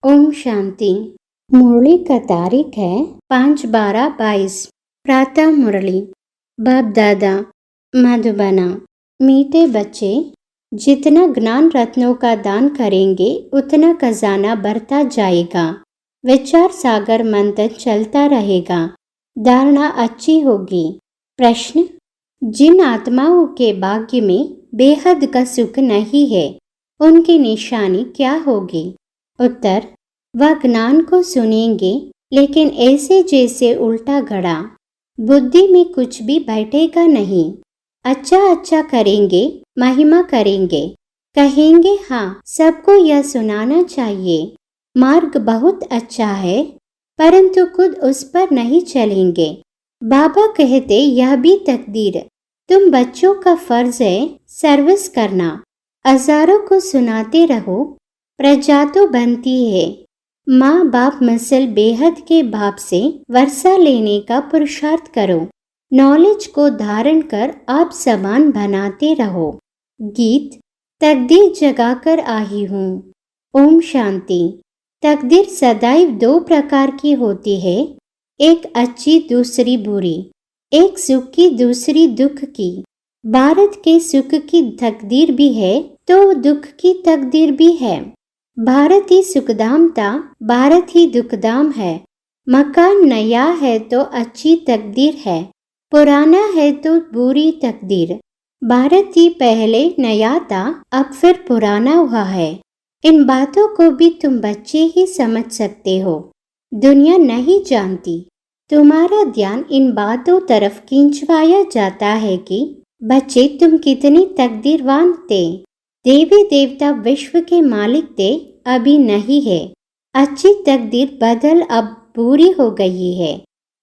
ओम शांति। मुरली का तारीख है 5/12/22। प्रातः मुरली। बाप दादा मधुबना। मीठे बच्चे, जितना ज्ञान रत्नों का दान करेंगे उतना खजाना बढ़ता जाएगा। विचार सागर मंथन चलता रहेगा। धारणा अच्छी होगी। प्रश्न: जिन आत्माओं के भाग्य में बेहद का सुख नहीं है, उनकी निशानी क्या होगी? उत्तर: वह ज्ञान को सुनेंगे, लेकिन ऐसे जैसे उल्टा घड़ा। बुद्धि में कुछ भी बैठेगा नहीं। अच्छा अच्छा करेंगे, महिमा करेंगे, कहेंगे हाँ सबको यह सुनाना चाहिए। मार्ग बहुत अच्छा है, परंतु खुद उस पर नहीं चलेंगे। बाबा कहते यह भी तकदीर, तुम बच्चों का फर्ज है सर्विस करना। हजारों को सुनाते रहो, प्रजा तो बनती है। माँ बाप मिसल बेहद के भाव से वर्षा लेने का पुरुषार्थ करो। नॉलेज को धारण कर आप समान बनाते रहो। गीत: तकदीर जगाकर आई हूँ। ओम शांति। तकदीर सदैव 2 प्रकार की होती है, एक अच्छी दूसरी बुरी, एक सुख की दूसरी दुख की। भारत के सुख की तकदीर भी है तो दुख की तकदीर भी है। भारत ही सुखधाम था, भारत ही दुखधाम है। मकान नया है तो अच्छी तकदीर है, पुराना है तो बुरी तकदीर। भारत ही पहले नया था, अब फिर पुराना हुआ है। इन बातों को भी तुम बच्चे ही समझ सकते हो, दुनिया नहीं जानती। तुम्हारा ध्यान इन बातों तरफ खिंचवाया जाता है कि बच्चे तुम कितनी तकदीरवान थे। देवी देवता विश्व के मालिक थे, अभी नहीं है। अच्छी तकदीर बदल अब बुरी हो गई है।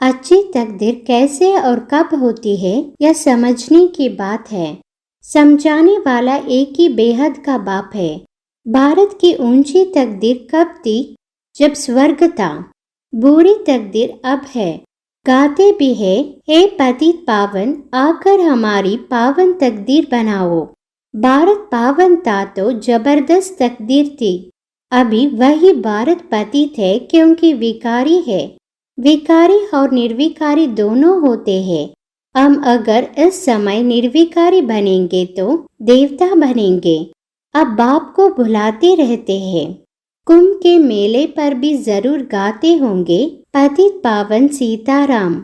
अच्छी तकदीर कैसे और कब होती है यह समझने की बात है। समझाने वाला एक ही बेहद का बाप है। भारत की ऊंची तकदीर कब थी? जब स्वर्ग था। बुरी तकदीर अब है। गाते भी है, हे पतित पावन आकर हमारी पावन तकदीर बनाओ। भारत पावन था तो जबरदस्त तकदीर थी, अभी वही भारत पतित है क्योंकि विकारी है। विकारी और निर्विकारी दोनों होते हैं। हम अगर इस समय निर्विकारी बनेंगे तो देवता बनेंगे। अब बाप को बुलाते रहते हैं। कुंभ के मेले पर भी जरूर गाते होंगे, पतित पावन सीताराम।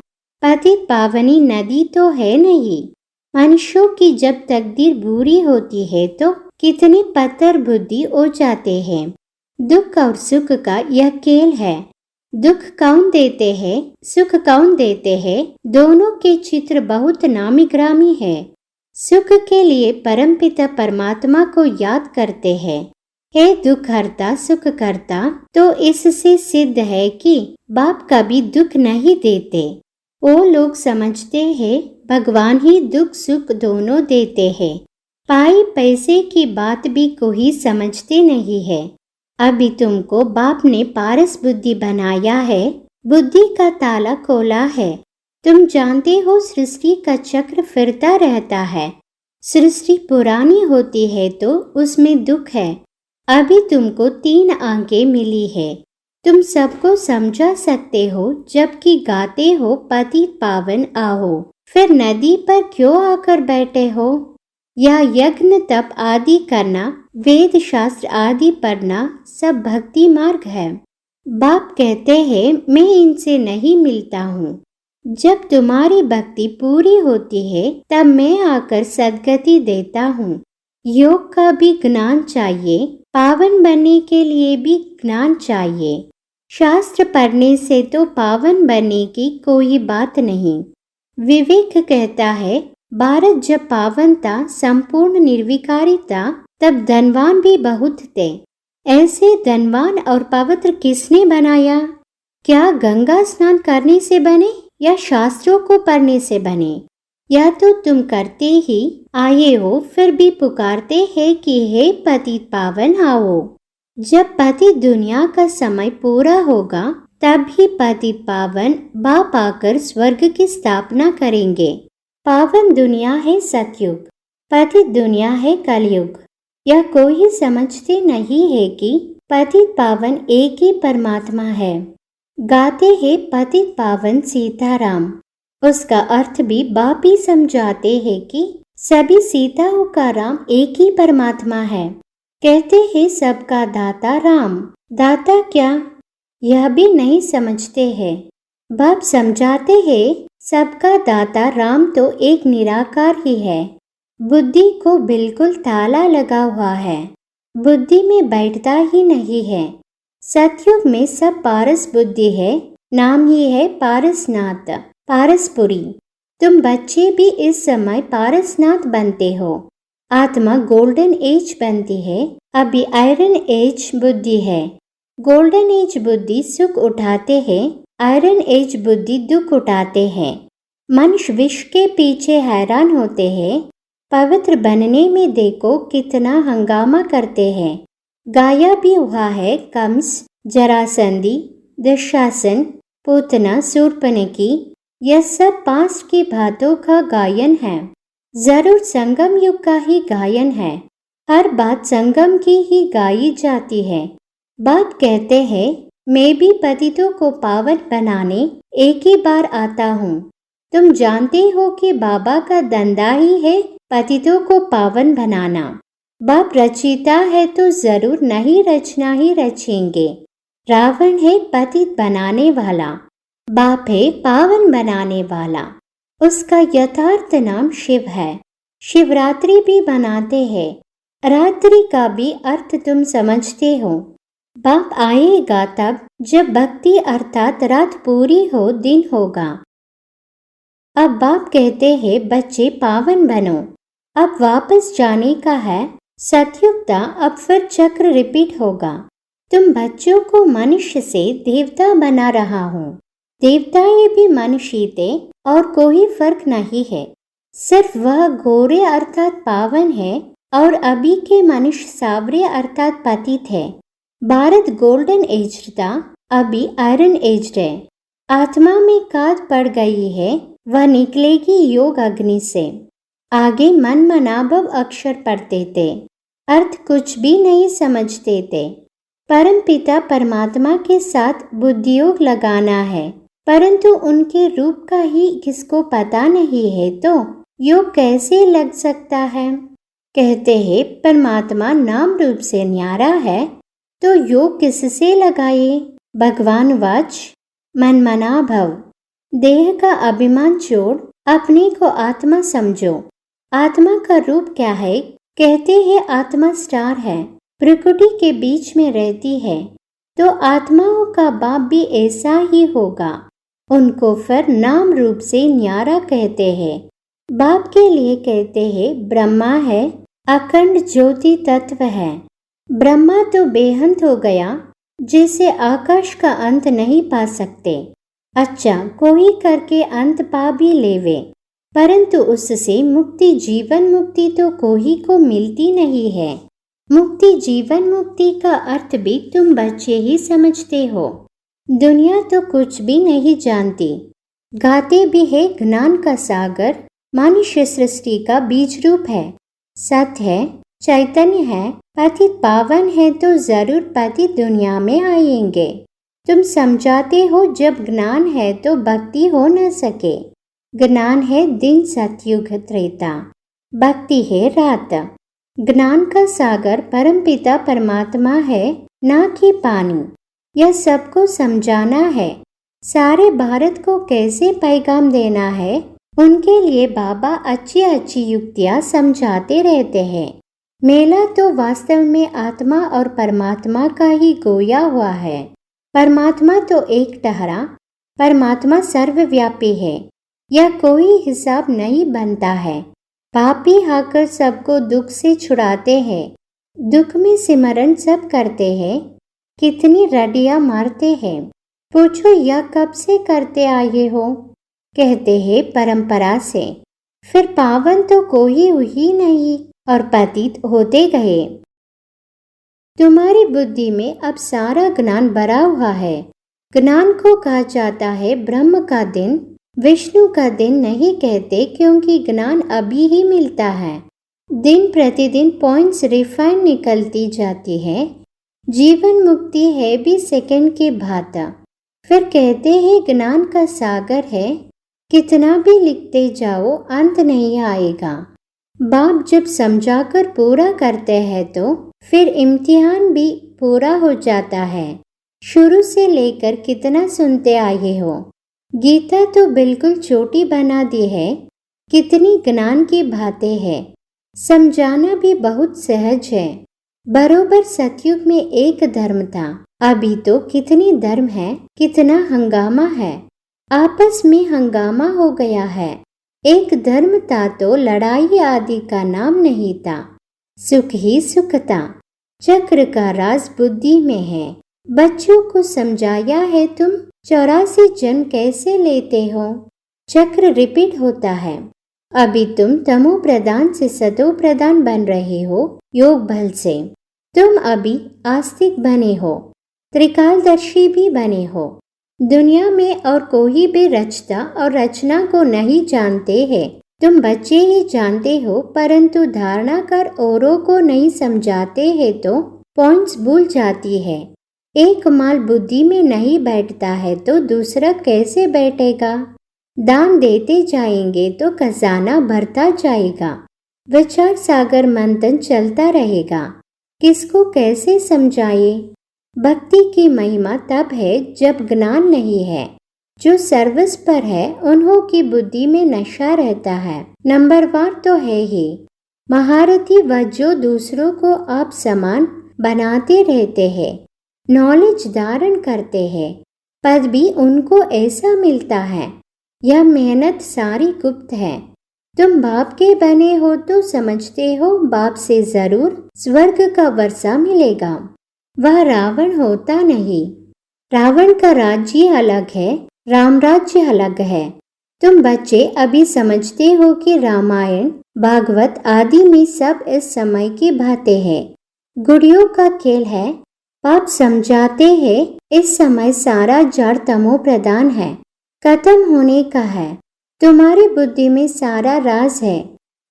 पतित पावनी नदी तो है नहीं। मनुष्यों की जब तकदीर बुरी होती है तो कितने पत्थर बुद्धि हो जाते हैं। दुख और सुख का यह खेल है। दुख कौन देते हैं, सुख कौन देते हैं, दोनों के चित्र बहुत नामी ग्रामी है। सुख के लिए परमपिता परमात्मा को याद करते हैं। हे दुख हरता सुख करता, तो इससे सिद्ध है कि बाप कभी दुख नहीं देते। वो लोग समझते हैं भगवान ही दुख सुख दोनों देते हैं। पाई पैसे की बात भी कोई समझते नहीं है। अभी तुमको बाप ने पारस बुद्धि बनाया है, बुद्धि का ताला खोला है। तुम जानते हो सृष्टि का चक्र फिरता रहता है। सृष्टि पुरानी होती है तो उसमें दुख है। अभी तुमको 3 आंखें मिली है, तुम सबको समझा सकते हो, जबकि गाते हो पतित पावन आओ। फिर नदी पर क्यों आकर बैठे हो? यह यज्ञ तप आदि करना, वेद शास्त्र आदि पढ़ना सब भक्ति मार्ग है। बाप कहते हैं मैं इनसे नहीं मिलता हूँ। जब तुम्हारी भक्ति पूरी होती है तब मैं आकर सद्गति देता हूँ। योग का भी ज्ञान चाहिए, पावन बनने के लिए भी ज्ञान चाहिए। शास्त्र पढ़ने से तो पावन बनने की कोई बात नहीं। विवेक कहता है भारत जब पावन था, संपूर्ण निर्विकारी था, तब धनवान भी बहुत थे। ऐसे धनवान और पवित्र किसने बनाया? क्या गंगा स्नान करने से बने या शास्त्रों को पढ़ने से बने? या तो तुम करते ही आए हो, फिर भी पुकारते हैं कि हे पतित पावन आओ। जब पतित दुनिया का समय पूरा होगा तब ही पतित पावन बाप आकर स्वर्ग की स्थापना करेंगे। पावन दुनिया है सतयुग, पतित दुनिया है कलयुग। यह कोई समझते नहीं है कि पतित पावन एक ही परमात्मा है। गाते हैं पतित पावन सीताराम। उसका अर्थ भी बाप ही समझाते हैं कि सभी सीताओं का राम एक ही परमात्मा है। कहते हैं सबका दाता राम। दाता क्या, यह भी नहीं समझते हैं। बाप समझाते हैं सबका दाता राम तो एक निराकार ही है। बुद्धि को बिल्कुल ताला लगा हुआ है, बुद्धि में बैठता ही नहीं है। सतयुग में सब पारस बुद्धि है, नाम ही है पारसनाथ, पारसपुरी। तुम बच्चे भी इस समय पारसनाथ बनते हो। आत्मा गोल्डन एज बनती है, अभी आयरन एज बुद्धि है। गोल्डन एज बुद्धि सुख उठाते हैं, आयरन एज बुद्धि दुख उठाते हैं। मनुष्य विष के पीछे हैरान होते हैं, पवित्र बनने में देखो कितना हंगामा करते हैं। गाया भी हुआ है कंस, जरासंधी, दुशासन, पूतना, शूर्पणखी। यह सब पास्ट की बातों का गायन है, जरूर संगम युग का ही गायन है। हर बात संगम की ही गाई जाती है। बाप कहते हैं मैं भी पतितों को पावन बनाने एक ही बार आता हूँ। तुम जानते हो कि बाबा का धंधा ही है पतितों को पावन बनाना। बाप रचिता है तो जरूर नहीं रचना ही रचेंगे। रावण है पतित बनाने वाला, बाप है पावन बनाने वाला। उसका यथार्थ नाम शिव है। शिवरात्रि भी बनाते हैं, रात्रि का भी अर्थ तुम समझते हो। बाप आएगा तब जब भक्ति अर्थात रात पूरी हो, दिन होगा। अब बाप कहते हैं बच्चे पावन बनो। अब वापस जाने का है सतयुक्ता, अब फिर चक्र रिपीट होगा। तुम बच्चों को मनुष्य से देवता बना रहा हूँ। देवताएं भी मनुष्य थे और कोई फर्क नहीं है। सिर्फ वह गोरे अर्थात पावन है और अभी के मनुष्य सावरे अर्थात पतित है। भारत गोल्डन एज था, अभी आयरन एज है। आत्मा में काट पड़ गई है, वह निकलेगी योग अग्नि से। आगे मन मनाभव अक्षर पढ़ते थे, अर्थ कुछ भी नहीं समझते थे। परम पिता परमात्मा के साथ बुद्धियोग लगाना है, परंतु उनके रूप का ही किसको पता नहीं है तो योग कैसे लग सकता है। कहते हैं परमात्मा नाम रूप से न्यारा है तो योग किससे लगाए। भगवान वाच मन मना भव। देह का अभिमान छोड़ अपने को आत्मा समझो। आत्मा का रूप क्या है। कहते हैं आत्मा स्टार है, प्रकृति के बीच में रहती है, तो आत्माओं का बाप भी ऐसा ही होगा। उनको फिर नाम रूप से न्यारा कहते हैं। बाप के लिए कहते हैं ब्रह्मा है, अखंड ज्योति तत्व है। ब्रह्मा तो बेअंत हो गया, जिसे आकाश का अंत नहीं पा सकते। अच्छा कोई करके अंत पा भी लेवे, परंतु उससे मुक्ति जीवन मुक्ति तो कोई को मिलती नहीं है। मुक्ति जीवन मुक्ति का अर्थ भी तुम बच्चे ही समझते हो। दुनिया तो कुछ भी नहीं जानती। गाते भी है ज्ञान का सागर मनुष्य सृष्टि का बीज रूप है। सत्य है, चैतन्य है, पतित पावन है तो जरूर पतित दुनिया में आएंगे। तुम समझाते हो जब ज्ञान है तो भक्ति हो न सके। ज्ञान है दिन सतयुग त्रेता, भक्ति है रात। ज्ञान का सागर परमपिता परमात्मा है, ना कि पानी। यह सबको समझाना है। सारे भारत को कैसे पैगाम देना है, उनके लिए बाबा अच्छी अच्छी युक्तियाँ समझाते रहते हैं। मेला तो वास्तव में आत्मा और परमात्मा का ही गोया हुआ है। परमात्मा तो एक ठहरा, परमात्मा सर्वव्यापी है। यह कोई हिसाब नहीं बनता है। पापी आकर सबको दुख से छुड़ाते हैं। दुख में सिमरन सब करते हैं, कितनी रडियां मारते हैं। पूछो यह कब से करते आए हो। कहते हैं परंपरा से। फिर पावन तो कोई हुई नहीं और पतित होते गए। तुम्हारी बुद्धि में अब सारा ज्ञान भरा हुआ है। ज्ञान को कहा जाता है ब्रह्म का दिन, विष्णु का दिन नहीं कहते, क्योंकि ज्ञान अभी ही मिलता है। दिन प्रतिदिन पॉइंट्स रिफाइन निकलती जाती है। जीवन मुक्ति है भी सेकंड के भांता। फिर कहते हैं ज्ञान का सागर है, कितना भी लिखते जाओ अंत नहीं आएगा। बाप जब समझाकर पूरा करते हैं तो फिर इम्तिहान भी पूरा हो जाता है। शुरू से लेकर कितना सुनते आए हो। गीता तो बिल्कुल छोटी बना दी है, कितनी ज्ञान की बातें है। समझाना भी बहुत सहज है। बरोबर सतयुग में एक धर्म था, अभी तो कितनी धर्म है, कितना हंगामा है। आपस में हंगामा हो गया है। एक धर्म था तो लड़ाई आदि का नाम नहीं था, सुख ही सुख था। चक्र का राज बुद्धि में है। बच्चों को समझाया है तुम 84 जन्म कैसे लेते हो। चक्र रिपीट होता है। अभी तुम तमो प्रधान से सतो प्रधान बन रहे हो योग बल से। तुम अभी आस्तिक बने हो, त्रिकालदर्शी भी बने हो। दुनिया में और कोई भी रचता और रचना को नहीं जानते हैं। तुम बच्चे ही जानते हो, परंतु धारणा कर औरों को नहीं समझाते हैं तो पॉइंट्स भूल जाती है। एक माल बुद्धि में नहीं बैठता है तो दूसरा कैसे बैठेगा। दान देते जाएंगे तो खजाना भरता जाएगा। विचार सागर मंथन चलता रहेगा। किसको कैसे समझाए। भक्ति की महिमा तब है जब ज्ञान नहीं है। जो सर्वस पर है उन्हों की बुद्धि में नशा रहता है। नंबरवार तो है ही। महारथी वह जो दूसरों को आप समान बनाते रहते हैं, नॉलेज धारण करते हैं, पद भी उनको ऐसा मिलता है। यह मेहनत सारी गुप्त है। तुम बाप के बने हो तो समझते हो बाप से जरूर स्वर्ग का वर्षा मिलेगा। वह रावण होता नहीं। रावण का राज्य अलग है, राम राज्य अलग है। तुम बच्चे अभी समझते हो कि रामायण भागवत आदि में सब इस समय की बातें हैं। गुड़ियों का खेल है। पाप समझाते हैं इस समय सारा जड़ तमो प्रधान है, खत्म होने का है। तुम्हारी बुद्धि में सारा राज है।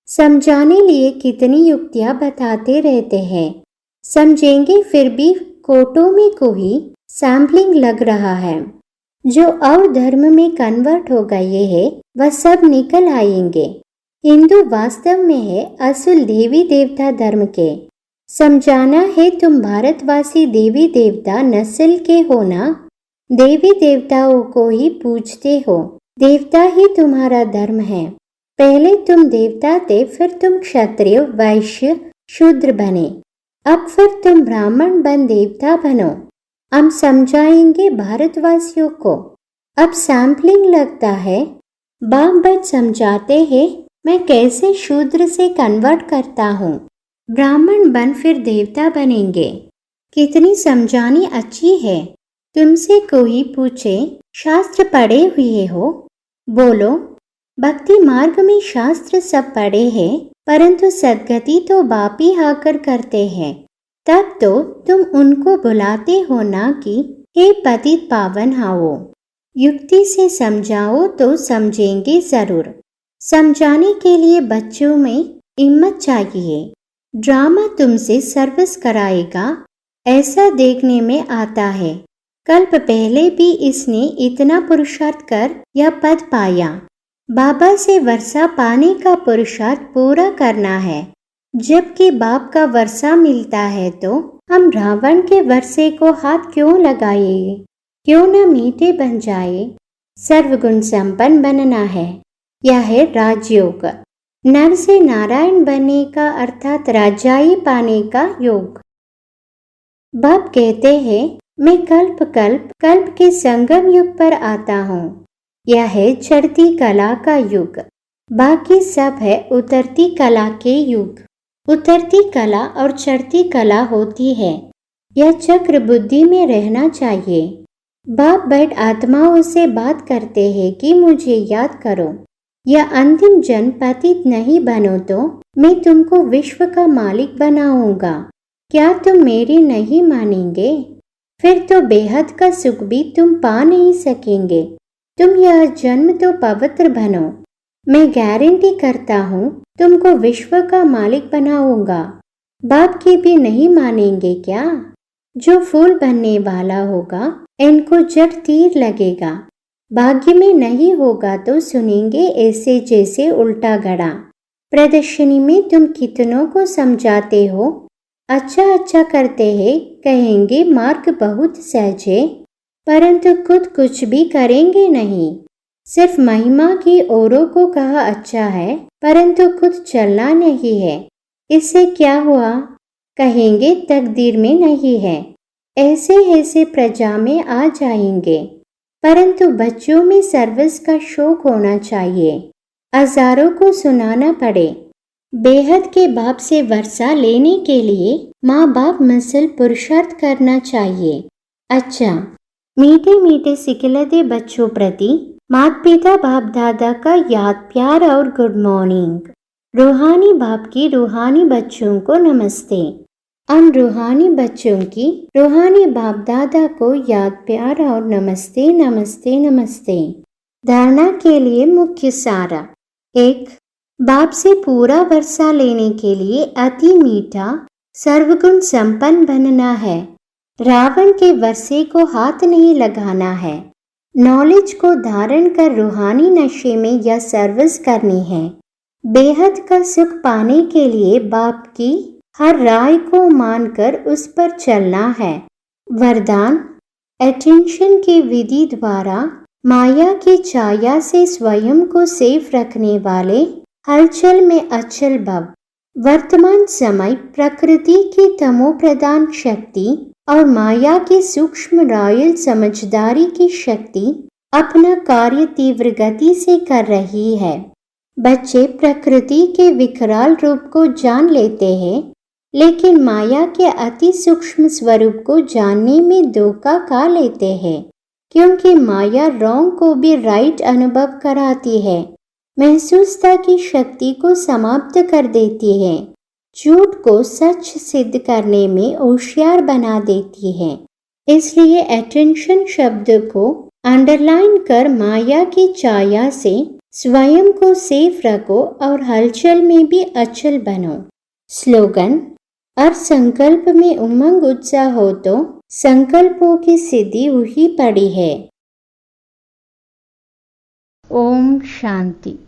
समझाने लिए कितनी युक्तियां बताते रहते हैं। समझेंगे फिर भी कोटों में कोई सैम्पलिंग लग रहा है। जो और धर्म में कन्वर्ट हो गए हैं वह सब निकल आएंगे। हिंदू वास्तव में है असुल देवी देवता धर्म के। समझाना है तुम भारतवासी देवी देवता नस्ल के हो ना। देवी देवताओं को ही पूजते हो। देवता ही तुम्हारा धर्म है। पहले तुम देवता थे, फिर तुम क्षत्रिय वैश्य शूद्र बने, अब फिर तुम ब्राह्मण बन देवता बनो। हम समझाएंगे भारतवासियों को। अब सैम्पलिंग लगता है। बाप बच समझाते हैं मैं कैसे शूद्र से कन्वर्ट करता हूँ। ब्राह्मण बन फिर देवता बनेंगे। कितनी समझानी अच्छी है। तुमसे कोई पूछे शास्त्र पढ़े हुए हो, बोलो भक्ति मार्ग में शास्त्र सब पढ़े हैं, परंतु सदगति तो बाप ही आकर करते हैं। तब तो तुम उनको बुलाते हो ना कि हे पतित पावन आओ। युक्ति से समझाओ तो समझेंगे जरूर। समझाने के लिए बच्चों में हिम्मत चाहिए। ड्रामा तुमसे सर्विस कराएगा, ऐसा देखने में आता है। कल्प पहले भी इसने इतना पुरुषार्थ कर यह पद पाया। बाबा से वर्षा पाने का पुरुषार्थ पूरा करना है। जबकि बाप का वर्षा मिलता है तो हम रावण के वर्षे को हाथ क्यों लगाए। क्यों न मीठे बन जाए। सर्वगुण संपन्न बनना है। यह है राजयोग। नर से नारायण बनने का अर्थात राजाई पाने का योग। बाप कहते हैं मैं कल्प के संगम युग पर आता हूँ। यह है चढ़ती कला का युग, बाकी सब है उतरती कला के युग। उतरती कला और चढ़ती कला होती है। यह चक्र बुद्धि में रहना चाहिए। बाप बैठ आत्माओं से बात करते हैं कि मुझे याद करो। यह अंतिम जन्म पतित नहीं बनो तो मैं तुमको विश्व का मालिक बनाऊंगा। क्या तुम मेरी नहीं मानेंगे? फिर तो बेहद का सुख भी तुम पा नहीं सकेंगे। तुम यह जन्म तो पवित्र बनो। मैं गारंटी करता हूँ तुमको विश्व का मालिक बनाऊंगा। बाप की भी नहीं मानेंगे क्या? जो फूल बनने वाला होगा इनको जड़ तीर लगेगा, भाग्य में नहीं होगा तो सुनेंगे ऐसे जैसे उल्टा गड़ा। प्रदर्शनी में तुम कितनों को समझाते हो, अच्छा अच्छा करते हैं, कहेंगे मार्ग बहुत सहज है, परंतु खुद कुछ भी करेंगे नहीं। सिर्फ महिमा की औरों को कहा अच्छा है, परंतु खुद चलना नहीं है, इससे क्या हुआ? कहेंगे तकदीर में नहीं है। ऐसे ऐसे प्रजा में आ जाएंगे, परंतु बच्चों में सर्विस का शौक होना चाहिए, हजारों को सुनाना पड़े। बेहद के बाप से वर्षा लेने के लिए माँ बाप मसल पुरुषार्थ करना चाहिए। अच्छा, मीठे मीठे सिखिलते बच्चों प्रति माता पिता बाप दादा का याद प्यार और गुड मॉर्निंग। रूहानी बाप की रूहानी बच्चों को नमस्ते। हम रूहानी बच्चों की रूहानी बाप दादा को याद प्यार और नमस्ते नमस्ते नमस्ते। धारणा के लिए मुख्य सारा। 1. बाप से पूरा वर्षा लेने के लिए अति मीठा सर्वगुण संपन्न बनना है। रावण के वर्षे को हाथ नहीं लगाना है। नॉलेज को धारण कर रूहानी नशे में यह सर्विस करनी है। बेहद का सुख पाने के लिए बाप की हर राय को मानकर उस पर चलना है। वरदान, अटेंशन की विधि द्वारा माया की छाया से स्वयं को सेफ रखने वाले हलचल में अचल भव। वर्तमान समय प्रकृति की तमो प्रदान शक्ति और माया की सूक्ष्म रॉयल समझदारी की शक्ति अपना कार्य तीव्र गति से कर रही है। बच्चे प्रकृति के विकराल रूप को जान लेते हैं, लेकिन माया के अति सूक्ष्म स्वरूप को जानने में धोखा खा लेते हैं, क्योंकि माया रॉन्ग को भी राइट अनुभव कराती है, महसूसता की शक्ति को समाप्त कर देती है, झूठ को सच सिद्ध करने में होशियार बना देती है। इसलिए अटेंशन शब्द को अंडरलाइन कर माया की छाया से स्वयं को सेफ रखो और हलचल में भी अचल बनो। स्लोगन, हर संकल्प में उमंग उत्साह हो तो संकल्पों की सिद्धि हुई पड़ी है। ओम शांति।